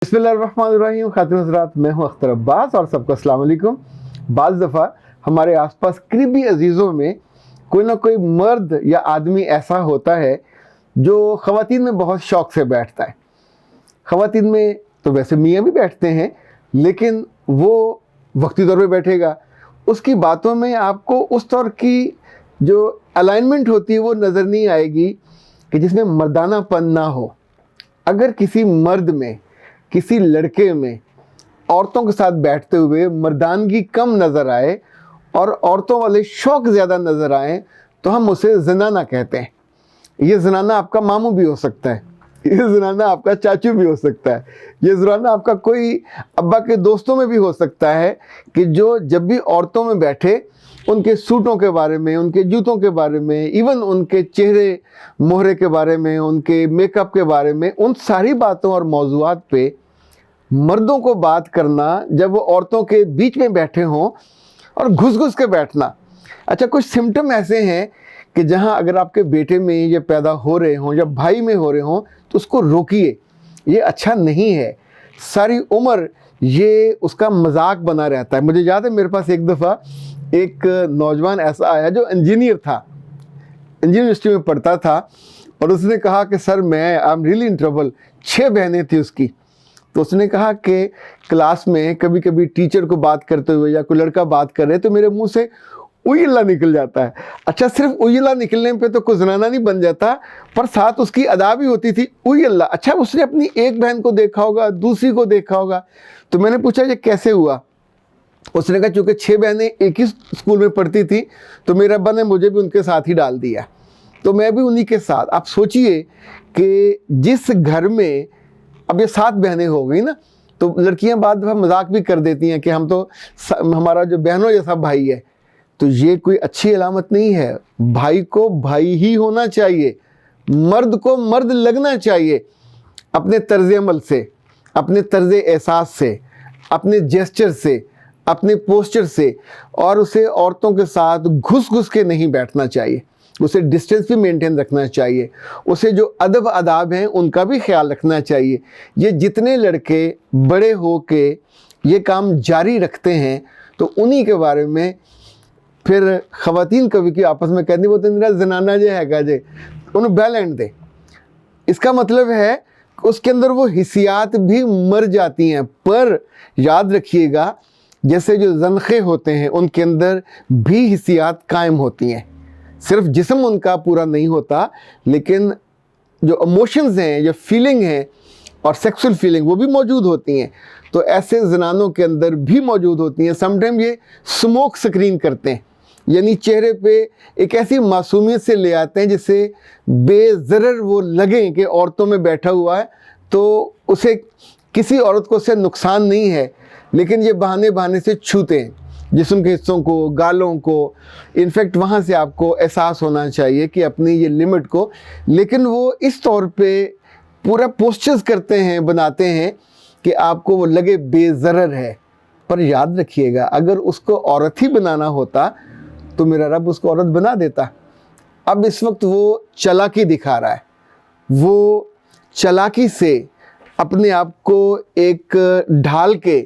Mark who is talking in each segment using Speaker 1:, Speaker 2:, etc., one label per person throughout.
Speaker 1: बिस्मिल्लाहिर्रहमानिर्रहीम। खातिन हज़रात, मैं हूं अख्तर अब्बास और सबको अस्सलाम वालेकुम। बाज़ दफ़ा हमारे आसपास करीबी अजीज़ों में कोई ना कोई मर्द या आदमी ऐसा होता है जो ख़वातीन में बहुत शौक़ से बैठता है। ख़वातीन में तो वैसे मियाँ भी बैठते हैं, लेकिन वो वक्ती तौर पे बैठेगा, उसकी बातों में आपको उस तौर की जो अलाइनमेंट होती है वो नज़र नहीं आएगी कि जिसमें मर्दानापन ना हो। अगर किसी मर्द में, किसी लड़के में औरतों के साथ बैठते हुए मर्दानगी कम नज़र आए और औरतों वाले शौक़ ज़्यादा नज़र आए तो हम उसे ज़नाना कहते हैं। ये ज़नाना आपका मामू भी हो सकता है, ये ज़नाना आपका चाचू भी हो सकता है, ये ज़नाना आपका कोई अब्बा के दोस्तों में भी हो सकता है कि जो जब भी औरतों में बैठे उनके सूटों के बारे में, उनके जूतों के बारे में, इवन उनके चेहरे मोहरे के बारे में, उनके मेकअप के बारे में, उन सारी बातों और मौज़ूआत पे मर्दों को बात करना जब वो औरतों के बीच में बैठे हों और घुस घुस के बैठना। अच्छा, कुछ सिम्टम ऐसे हैं कि जहां अगर आपके बेटे में ये पैदा हो रहे हों या भाई में हो रहे हों तो उसको रोकिए, ये अच्छा नहीं है। सारी उम्र ये उसका मजाक बना रहता है। मुझे याद है मेरे पास एक दफ़ा एक नौजवान ऐसा आया जो इंजीनियर था, इंजीनियर यूनिवर्सिटी में पढ़ता था, और उसने कहा कि सर मैं I am really in trouble. 6 बहनें थी उसकी। तो उसने कहा कि क्लास में कभी कभी टीचर को बात करते हुए या कोई लड़का बात कर रहे तो मेरे मुंह से उयला निकल जाता है। अच्छा, सिर्फ उयला निकलने पे तो कोई ज़नाना नहीं बन जाता, पर साथ उसकी अदा भी होती थी उयला। अच्छा, उसने अपनी एक बहन को देखा होगा, दूसरी को देखा होगा। तो मैंने पूछा ये कैसे हुआ? उसने कहा चूँकि 6 बहनें एक ही स्कूल में पढ़ती थी तो मेरे अब्बा ने मुझे भी उनके साथ ही डाल दिया, तो मैं भी उन्हीं के साथ। आप सोचिए कि जिस घर में अब ये 7 बहनें हो गई ना, तो लड़कियां बाद दफ़ा मजाक भी कर देती हैं कि हम तो हमारा जो बहनों जैसा भाई है। तो ये कोई अच्छी अलामत नहीं है। भाई को भाई ही होना चाहिए, मर्द को मर्द लगना चाहिए, अपने तर्ज अमल से, अपने तर्ज एहसास से, अपने जेस्चर से, अपने पोस्चर से। और उसे औरतों के साथ घुस घुस के नहीं बैठना चाहिए, उसे डिस्टेंस भी मेंटेन रखना चाहिए, उसे जो अदब आदाब हैं उनका भी ख्याल रखना चाहिए। ये जितने लड़के बड़े हो के ये काम जारी रखते हैं तो उन्हीं के बारे में फिर ख़वातीन कभी की आपस में कहती वो तो मेरा ज़नाना जे हैगा जे, उन्हें बैलेंट दे। इसका मतलब है उसके अंदर वो हिस्सियात भी मर जाती हैं। पर याद रखिएगा, जैसे जो ज़नख़े होते हैं उनके अंदर भी हिस्सियात कायम होती हैं। सिर्फ जिस्म उनका पूरा नहीं होता, लेकिन जो इमोशंस हैं, जो फीलिंग हैं और सेक्सुअल फीलिंग वो भी मौजूद होती हैं। तो ऐसे ज़नानों के अंदर भी मौजूद होती हैं। समटाइम ये स्मोक स्क्रीन करते हैं, यानी चेहरे पे एक ऐसी मासूमियत से ले आते हैं जिससे बेज़रर वो लगें कि औरतों में बैठा हुआ है, तो उसे किसी औरत को उससे नुकसान नहीं है, लेकिन ये बहाने बहाने से छूते हैं जिस्म के हिस्सों को, गालों को। इनफैक्ट वहाँ से आपको एहसास होना चाहिए कि अपनी ये लिमिट को, लेकिन वो इस तौर पे पूरा पोस्चर्स करते हैं, बनाते हैं कि आपको वो लगे बेज़रर है। पर याद रखिएगा, अगर उसको औरत ही बनाना होता तो मेरा रब उसको औरत बना देता। अब इस वक्त वो चालाकी दिखा रहा है, वो चालाकी से अपने आप को एक ढाल के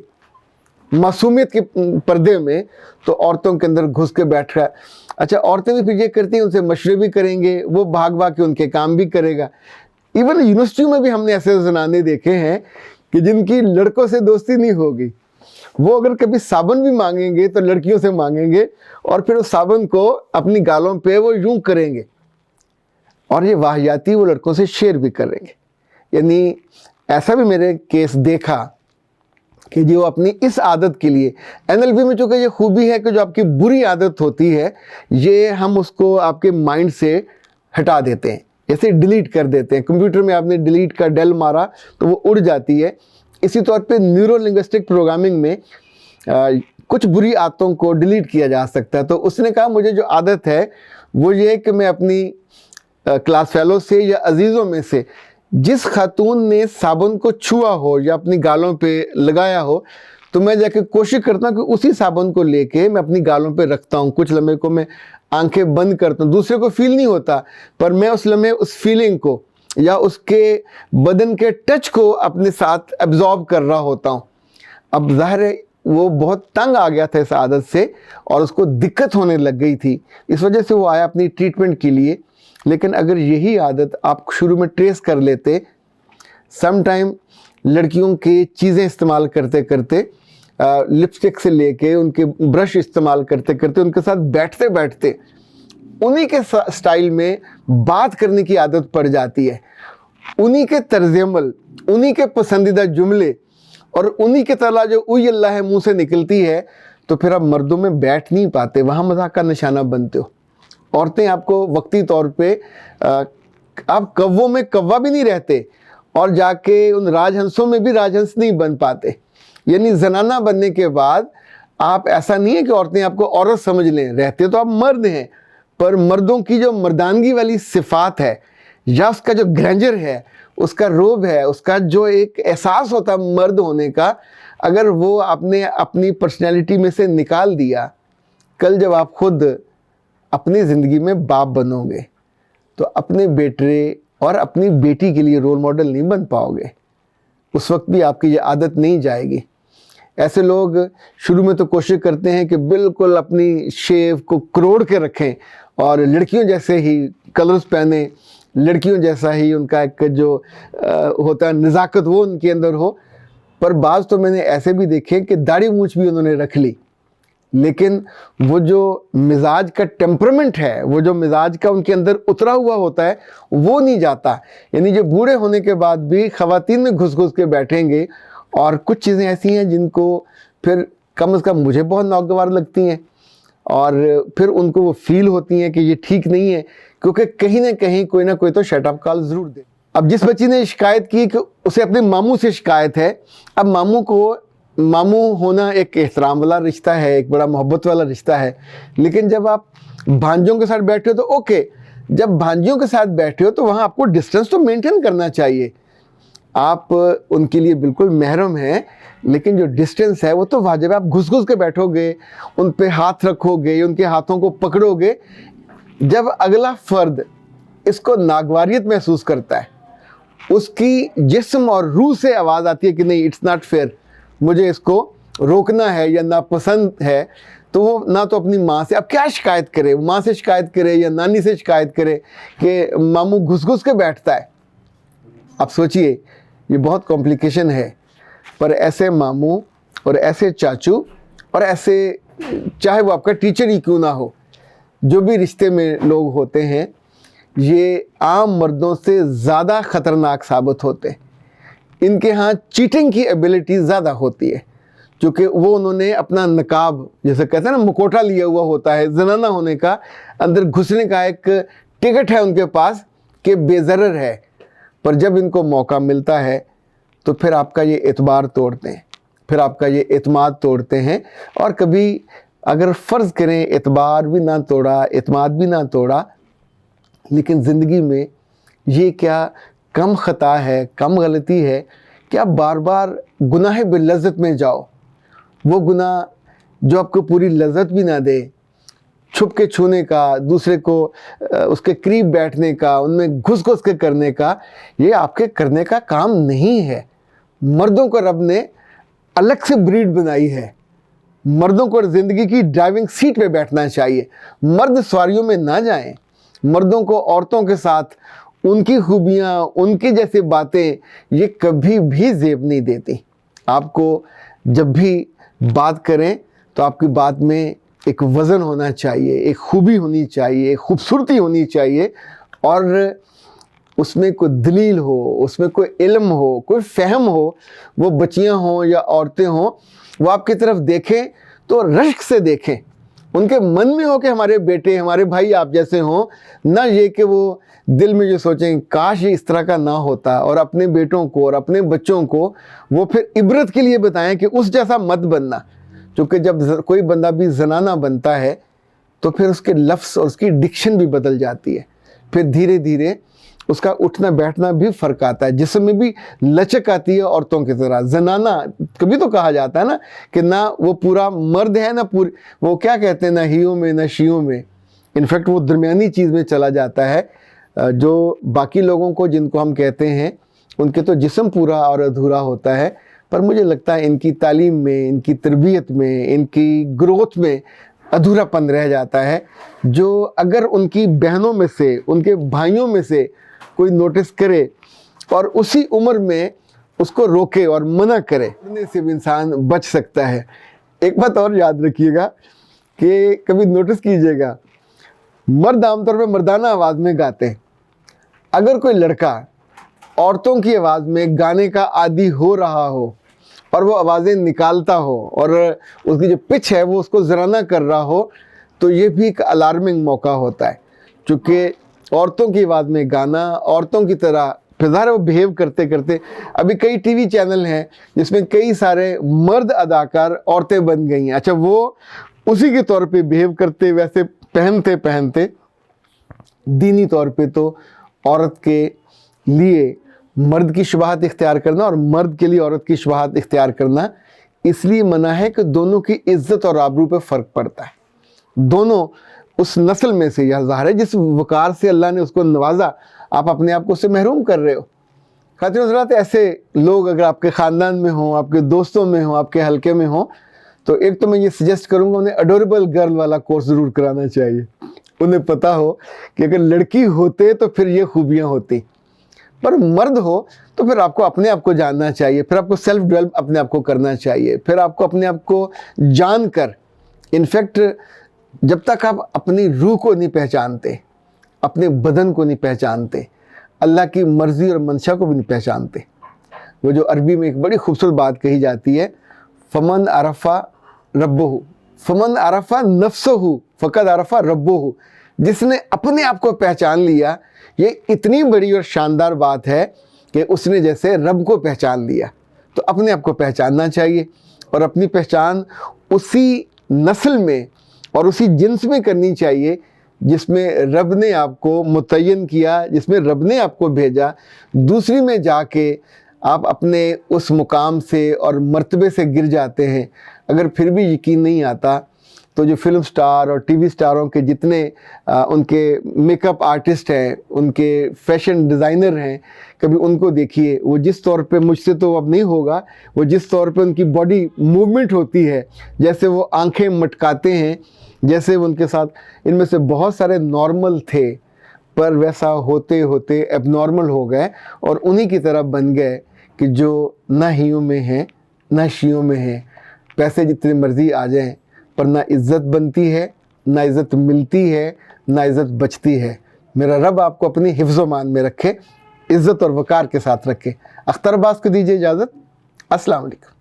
Speaker 1: मासूमियत के पर्दे में तो औरतों के अंदर घुस के बैठ रहा है। अच्छा, औरतें भी फिर ये करती हैं, उनसे मशवरे भी करेंगे, वो भाग भाग के उनके काम भी करेगा। इवन यूनिवर्सिटी में भी हमने ऐसे ज़नाने देखे हैं कि जिनकी लड़कों से दोस्ती नहीं होगी। वो अगर कभी साबुन भी मांगेंगे तो लड़कियों से मांगेंगे और फिर उस साबुन को अपनी गालों पे वो यूं करेंगे, और ये वाहियाती वो लड़कों से शेयर भी करेंगे। यानी ऐसा भी मेरे केस देखा कि जो अपनी इस आदत के लिए, एनएलपी में चूँकि ये खूबी है कि जो आपकी बुरी आदत होती है ये हम उसको आपके माइंड से हटा देते हैं, जैसे डिलीट कर देते हैं। कंप्यूटर में आपने डिलीट का डेल मारा तो वो उड़ जाती है। इसी तौर पे न्यूरो लिंग्विस्टिक प्रोग्रामिंग में कुछ बुरी आदतों को डिलीट किया जा सकता है। तो उसने कहा मुझे जो आदत है वो ये है कि मैं अपनी क्लास फेलो से या अजीज़ों में से जिस खातून ने साबुन को छुआ हो या अपनी गालों पे लगाया हो, तो मैं जाके कोशिश करता हूँ कि उसी साबुन को लेके मैं अपनी गालों पे रखता हूँ। कुछ लम्हे को मैं आंखें बंद करता हूँ, दूसरे को फील नहीं होता, पर मैं उस लम्हे उस फीलिंग को یا اس کے بدن کے ٹچ کو اپنے ساتھ ایبزارب کر رہا ہوتا ہوں. اب ظاہر ہے وہ بہت تنگ آ گیا تھا اس عادت سے اور اس کو دقت ہونے لگ گئی تھی, اس وجہ سے وہ آیا اپنی ٹریٹمنٹ کے لیے. لیکن اگر یہی عادت آپ شروع میں ٹریس کر لیتے, سم ٹائم لڑکیوں کی چیزیں استعمال کرتے کرتے, لپسٹک سے لے کے ان کے برش استعمال کرتے کرتے, ان کے ساتھ بیٹھتے بیٹھتے انہی کے سٹائل میں بات کرنے کی عادت پڑ جاتی ہے, انہی کے طرز عمل, انہی کے پسندیدہ جملے اور انہی کے طرح جو اوئی اللہ ہے منہ سے نکلتی ہے, تو پھر آپ مردوں میں بیٹھ نہیں پاتے, وہاں مذاق کا نشانہ بنتے ہو. عورتیں آپ کو وقتی طور پہ آپ کووں میں کوا بھی نہیں رہتے اور جا کے ان راج ہنسوں میں بھی راج ہنس نہیں بن پاتے. یعنی زنانہ بننے کے بعد آپ ایسا نہیں ہے کہ عورتیں آپ کو عورت سمجھ لیں, رہتے تو آپ مرد ہیں, پر مردوں کی جو مردانگی والی صفات ہے یا اس کا جو گرینجر ہے, اس کا روب ہے, اس کا جو ایک احساس ہوتا ہے مرد ہونے کا, اگر وہ آپ نے اپنی پرسنالٹی میں سے نکال دیا, کل جب آپ خود اپنی زندگی میں باپ بنو گے تو اپنے بیٹے اور اپنی بیٹی کے لیے رول ماڈل نہیں بن پاؤ گے. اس وقت بھی آپ کی یہ عادت نہیں جائے گی. ایسے لوگ شروع میں تو کوشش کرتے ہیں کہ بالکل اپنی شیو کو کروڑ کے رکھیں اور لڑکیوں جیسے ہی کلرز پہنیں, لڑکیوں جیسا ہی ان کا ایک جو ہوتا ہے نزاکت وہ ان کے اندر ہو. پر بعض تو میں نے ایسے بھی دیکھے کہ داڑھی مونچھ بھی انہوں نے رکھ لی, لیکن وہ جو مزاج کا ٹیمپرمنٹ ہے, وہ جو مزاج کا ان کے اندر اترا ہوا ہوتا ہے, وہ نہیں جاتا. یعنی جو بوڑھے ہونے کے بعد بھی خواتین میں گھس گھس کے بیٹھیں گے, اور کچھ چیزیں ایسی ہیں جن کو پھر کم از کم مجھے بہت ناگوار لگتی ہیں, اور پھر ان کو وہ فیل ہوتی ہیں کہ یہ ٹھیک نہیں ہے, کیونکہ کہیں نہ کہیں کوئی نہ کوئی تو شٹ اپ کال ضرور دے. اب جس بچی نے شکایت کی کہ اسے اپنے ماموں سے شکایت ہے, اب ماموں ہونا ایک احترام والا رشتہ ہے, ایک بڑا محبت والا رشتہ ہے, لیکن جب آپ بھانجوں کے ساتھ بیٹھے ہو تو اوکے, جب بھانجیوں کے ساتھ بیٹھے ہو تو وہاں آپ کو ڈسٹنس تو مینٹین کرنا چاہیے. آپ ان کے لیے بالکل محرم ہیں, لیکن جو ڈسٹنس ہے وہ تو واجب ہے. آپ گھس گھس کے بیٹھو گے, ان پہ ہاتھ رکھو گے, ان کے ہاتھوں کو پکڑو گے, جب اگلا فرد اس کو ناگواریت محسوس کرتا ہے, اس کی جسم اور روح سے آواز آتی ہے کہ نہیں اٹس ناٹ فیئر, مجھے اس کو روکنا ہے یا ناپسند ہے, تو وہ نہ تو اپنی ماں سے اب کیا شکایت کرے, ماں سے شکایت کرے یا نانی سے شکایت کرے کہ ماموں گھس گھس کے بیٹھتا ہے. اب سوچئے یہ بہت کمپلیکیشن ہے. پر ایسے ماموں اور ایسے چاچو اور ایسے چاہے وہ آپ کا ٹیچر ہی کیوں نہ ہو, جو بھی رشتے میں لوگ ہوتے ہیں, یہ عام مردوں سے زیادہ خطرناک ثابت ہوتے ہیں. ان کے ہاں چیٹنگ کی ایبلٹی زیادہ ہوتی ہے, کیونکہ وہ انہوں نے اپنا نقاب جیسے کہتے ہیں نا مکوٹا لیا ہوا ہوتا ہے, زنانہ ہونے کا, اندر گھسنے کا ایک ٹکٹ ہے ان کے پاس کہ بے ضرر ہے. پر جب ان کو موقع ملتا ہے تو پھر آپ کا یہ اعتبار توڑتے ہیں, پھر آپ کا یہ اعتماد توڑتے ہیں. اور کبھی اگر فرض کریں اعتبار بھی نہ توڑا, اعتماد بھی نہ توڑا, لیکن زندگی میں یہ کیا کم خطا ہے, کم غلطی ہے کہ آپ بار بار گناہ باللذت میں جاؤ. وہ گناہ جو آپ کو پوری لذت بھی نہ دے, چھپ کے چھونے کا, دوسرے کو اس کے قریب بیٹھنے کا, ان میں گھس گھس کے کرنے کا, یہ آپ کے کرنے کا کام نہیں ہے. مردوں کو رب نے الگ سے بریڈ بنائی ہے. مردوں کو زندگی کی ڈرائیونگ سیٹ پہ بیٹھنا چاہیے, مرد سواریوں میں نہ جائیں. مردوں کو عورتوں کے ساتھ ان کی خوبیاں, ان کی جیسے باتیں یہ کبھی بھی زیب نہیں دیتی. آپ کو جب بھی بات کریں تو آپ کی بات میں ایک وزن ہونا چاہیے, ایک خوبی ہونی چاہیے, ایک خوبصورتی ہونی چاہیے, اور اس میں کوئی دلیل ہو, اس میں کوئی علم ہو, کوئی فہم ہو. وہ بچیاں ہوں یا عورتیں ہوں, وہ آپ کی طرف دیکھیں تو رشک سے دیکھیں, ان کے من میں ہو کہ ہمارے بیٹے, ہمارے بھائی آپ جیسے ہوں, نہ یہ کہ وہ دل میں جو سوچیں کاش یہ اس طرح کا نہ ہوتا. اور اپنے بیٹوں کو اور اپنے بچوں کو وہ پھر عبرت کے لیے بتائیں کہ اس جیسا مت بننا. چونکہ جب کوئی بندہ بھی زنانہ بنتا ہے تو پھر اس کے لفظ اور اس کی ڈکشن بھی بدل جاتی ہے, پھر دھیرے دھیرے اس کا اٹھنا بیٹھنا بھی فرق آتا ہے, جسم میں بھی لچک آتی ہے عورتوں کی طرح. زنانہ کبھی تو کہا جاتا ہے نا کہ نہ وہ پورا مرد ہے, نہ پوری وہ کیا کہتے ہیں, نہ ہیوں میں نہ شیوں میں, انفیکٹ وہ درمیانی چیز میں چلا جاتا ہے. जो बाकी लोगों को जिनको हम कहते हैं उनके तो जिस्म पूरा और अधूरा होता है, पर मुझे लगता है इनकी तालीम में, इनकी तरबियत में, इनकी ग्रोथ में अधूरापन रह जाता है, जो अगर उनकी बहनों में से, उनके भाइयों में से कोई नोटिस करे और उसी उम्र में उसको रोके और मना करे, करने से भी इंसान बच सकता है। एक बात और याद रखिएगा कि कभी नोटिस कीजिएगा, मर्द आमतौर पर मर्दाना आवाज़ में गाते हैं। अगर कोई लड़का औरतों की आवाज़ में गाने का आदी हो रहा हो और वो आवाज़ें निकालता हो और उसकी जो पिच है वो उसको ज़राना कर रहा हो, तो ये भी एक अलार्मिंग मौका होता है, क्योंकि औरतों की आवाज़ में गाना, औरतों की तरह फिज़ार वो बिहेव करते करते, अभी कई टीवी चैनल हैं जिसमें कई सारे मर्द अदाकार औरतें बन गई हैं। अच्छा, वो उसी के तौर पे बिहेव करते, वैसे पहनते पहनते, दीनी तौर पे तो औरत के लिए मर्द की शुबहात इख्तियार करना और मर्द के लिए औरत की शुबहात इख्तियार करना इसलिए मना है कि दोनों की इज़्ज़त और आबरू पे फ़र्क पड़ता है। दोनों उस नस्ल में से यह ज़ाहिर है जिस वक़ार से अल्लाह ने उसको नवाजा, आप अपने आप को उससे महरूम कर रहे हो। ख़ातिन हज़रात, ऐसे लोग अगर आपके ख़ानदान में हों, आपके दोस्तों में हों, आपके हलके में हों, तो एक तो मैं ये सजेस्ट करूँगा उन्हें अडोरेबल गर्ल वाला कोर्स ज़रूर कराना चाहिए। उन्हें पता हो कि अगर लड़की होते तो फिर ये खूबियाँ होती, पर मर्द हो तो फिर आपको अपने आप को जानना चाहिए, फिर आपको सेल्फ डेवलप अपने आप को करना चाहिए, फिर आपको अपने आप को जान कर, इनफैक्ट जब तक आप अपनी रूह को नहीं पहचानते, अपने बदन को नहीं पहचानते, अल्लाह की मर्ज़ी और मंशा को भी नहीं पहचानते। वो जो अरबी में एक बड़ी खूबसूरत बात कही जाती है, फ़मन अरफ़ा रब्बहू, फ़मन अरफ़ा नफ्सहू फ़क़द अरफ़ा रब्बहू। जिसने अपने आप को पहचान लिया, ये इतनी बड़ी और शानदार बात है कि उसने जैसे रब को पहचान लिया। तो अपने आप को पहचानना चाहिए और अपनी पहचान उसी नस्ल में और उसी जिन्स में करनी चाहिए जिसमें रब ने आपको मुतय्यन किया, जिसमें रब ने आपको भेजा। दूसरी में जाके आप अपने उस मुकाम से और मर्तबे से गिर जाते हैं। अगर फिर भी यकीन नहीं आता तो जो फिल्म स्टार और टीवी स्टारों के जितने उनके मेकअप आर्टिस्ट हैं, उनके फैशन डिज़ाइनर हैं, कभी उनको देखिए। वो जिस तौर पे, मुझसे तो अब नहीं होगा, वो जिस तौर पे उनकी बॉडी मूवमेंट होती है, जैसे वो आंखें मटकाते हैं, जैसे उनके साथ, इनमें से बहुत सारे नॉर्मल थे पर वैसा होते होते एबनॉर्मल हो गए और उन्हीं की तरह बन गए कि जो ना हियों में हैं ना शियों में हैं। पैसे जितनी मर्ज़ी आ जाएं पर ना इज़्ज़त बनती है, ना इज़्ज़त मिलती है, ना इज़्ज़त बचती है। मेरा रब आपको अपनी हिफ्ज़-ओ-मान में रखे, इज़्ज़त और वक़ार के साथ रखे। अख्तर अब्बास को दीजिए इजाज़त। अस्सलाम वालेकुम।